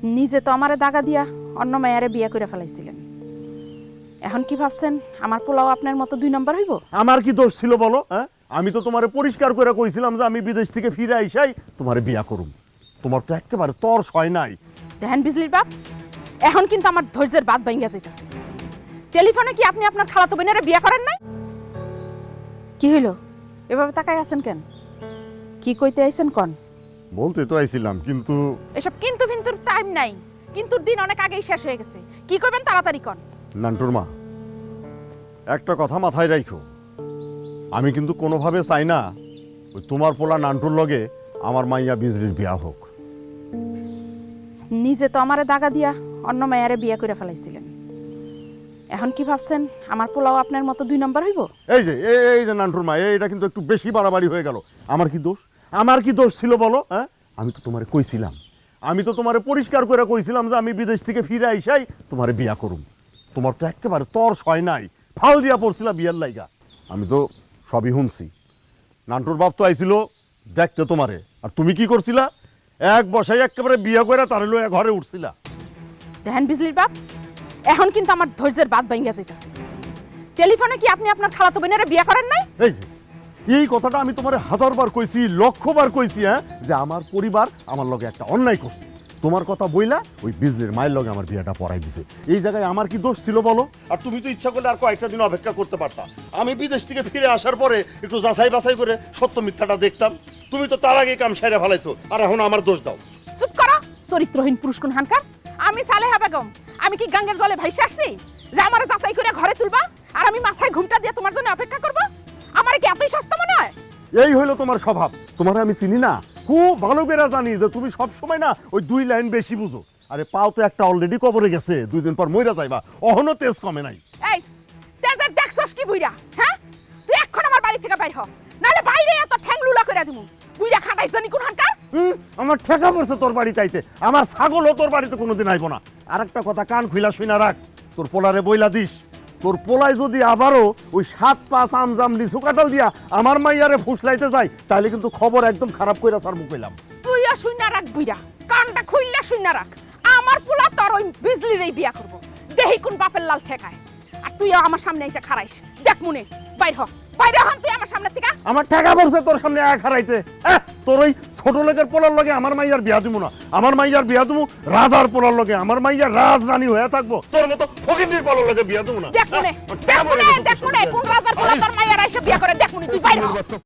নিজে তো আমারে দাগা দিয়া অন্য মেয়ারে বিয়ে করে ফেলাইছিলেন। এখন কি ভাবছেন আমার পোলাও আপনার মতো 2 নম্বর হইব? আমার কি দোষ ছিল বলো? হ্যাঁ, আমি তো তোমারে পরিষ্কার করে কইছিলাম যে আমি বিদেশ থেকে ফিরে আইসাই তোমারে বিয়া করুম। তোমার তো একেবারে তর হয় নাই। দেখেন বিজলির বাপ, এখন কিন্তু আমার ধৈর্যের বাদ ভাঙ্গা যাইতাছে। টেলিফোনে কি আপনি আপনার খালাতো বোনেরে বিয়ে করেন নাই? কি হইল, এভাবে তাকাই আছেন কেন? কি কইতে আইছেন কোন? বলতে তো আইছিলাম, কিন্তু এসব কিন্তু কিন্তু টাইম নাই। কিন্তু দিন অনেক আগেই শেষ হয়ে গেছে। কি কইবেন তাড়াতাড়ি কোন। নান্টুর মা, একটা কথা মাথায় রাখো, আমি কিন্তু কোনোভাবে চাই না ওই তোমার পোলা নান্টুর লগে আমার মাইয়া বিজলির বিয়া হোক। নিজে তো আমারে দাগা দিয়া অন্য মেয়ারে বিয়ে করে ফেলাইছিলেন। এখন কি ভাবছেন আমার পোলাও আপনার মতো 2 নম্বর হইব? এই যে নান্টুর মা, এটা কিন্তু একটু বেশি বাড়াবাড়ি হয়ে গেল। আমার কি দোষ? আমার কি দোষ ছিল বলো? হ্যাঁ, আমি তো তোমারে কইছিলাম, আমি তো তোমারে পরিষ্কার করে কইছিলাম যে আমি বিদেশ থেকে ফিরে আইসাই তোমারে বিয়া করুম। তোমার তো একেবারে তর হয় নাই, ফাল দিয়া পড়ছিলা বিয়ার লাইগা। আমি তো সবই শুনছি। নান্টুর বাপ তো আইছিল দেখতে তোমারে, আর তুমি কি করছিলা? এক বসাই একেবারে বিয়া করে তারে লইয়া ঘরে উঠছিলা। দেখেন বিজলির বাপ, এখন কিন্তু আমার ধৈর্যের বাদ ভাঙ্গা যাইতাছে। টেলিফোনে কি আপনি আপনার খালাতো বোনেরে বিয়ে করেন নাই? এই কথাটা আমি তোমার 1000 বার কইছি, 1,00,000 বার কইছি, হ্যাঁ, যে আমার পরিবার আমার লগে একটা অন্যায় করছে। তোমার কথা বইলা ওই বিজলির মায়ের লগে আমার বিয়েটা পড়াই দিছে। এই জায়গায় আমার কি দোষ ছিল বলো? আর তুমি তো ইচ্ছা করলে আর কয়েকটা দিন অপেক্ষা করতে পারতা। আমি বিদেশ থেকে ফিরে আসার পরে একটু যাচাই বাছাই করে সত্য মিথ্যাটা দেখতাম। তুমি তো তার আগে কাম সাইরা ফেলাইছো, আর এখন আমার দোষ দাও। চুপ করো চরিত্রহীন পুরুষ কোন হানকার। আমি সালেহা বেগম, আমি কি গঙ্গের জলে ভাইসে আসছি যে আমারে যাচাই করে ঘরে তুলবা আর আমি মাথায় ঘুমটা দিয়ে তোমার জন্য অপেক্ষা করব? আমার কি এতই সস্তা মনে হয়? এই হইলো তোমার স্বভাব। তোমার আমি চিনি না, খুব ভালো করে জানি যে তুমি সব সময় না ওই 2 লাইন বেশি বুঝো। আরে পাও তো একটা অলরেডি কবরে গেছে, 2 দিন পর মইরা যাইবা, অহনো তেজ কমে নাই। এই তেজার দেখছস কি বুইরা? হ্যাঁ, তুই এখন আমার বাড়ি থেকে বাইর হ, নালে বাইরে এত ঠ্যাং লুলা করে দিমু। বুইরা খাটাইছ জানি কোন হানকার। আমার ঠেকা পড়ছে তোর বাড়িতে আইতে। আমার ছাগলও তোর বাড়িতে কোনোদিন আইব না। আর একটা কথা কান খুইলা শুইনা রাখ, তোর পোলারে বইলা দিস, তোর পোলাই যদি আবারও ওই 7-5 আমজাম লিচু কাঁঠাল দিয়া আমার মাইয়ারে ফুসলাইতে যায়, তাহলে কিন্তু খবর একদম খারাপ কইরা সার মুখ কইলাম। তুইও শুইনা রাখ বুইরা, কানটা খুইলা শুইনা রাখ। আমার পোলা তোর ওই বিজলিরই বিয়া করব। দেহি কোন বাপের লাল ঠেকায়। আর তুইও আমার সামনে এসে খাড়াইস, দেখ মনে বাইর হ, বাইরে হন তুই আমার সামনে থেকে। আমার ঠেকা পড়ছে তোর সামনে এক হারাইতে। তোর ওই ছোট লোকের পোলার লগে আমার মাইয়ার বিয়া দিমু না। আমার মাইয়ার বিয়া দিমু রাজার পোলার লগে। আমার মাইয়ার রাজরানী হয়ে থাকবো, তোর মতো ফকিন্দির পোলার লগে বিয়া দিমু না। দেখ মনে কোন রাজার পোলা তোর মাইয়ার এসে বিয়া করে, দেখ মনে তুই বাইরে হ।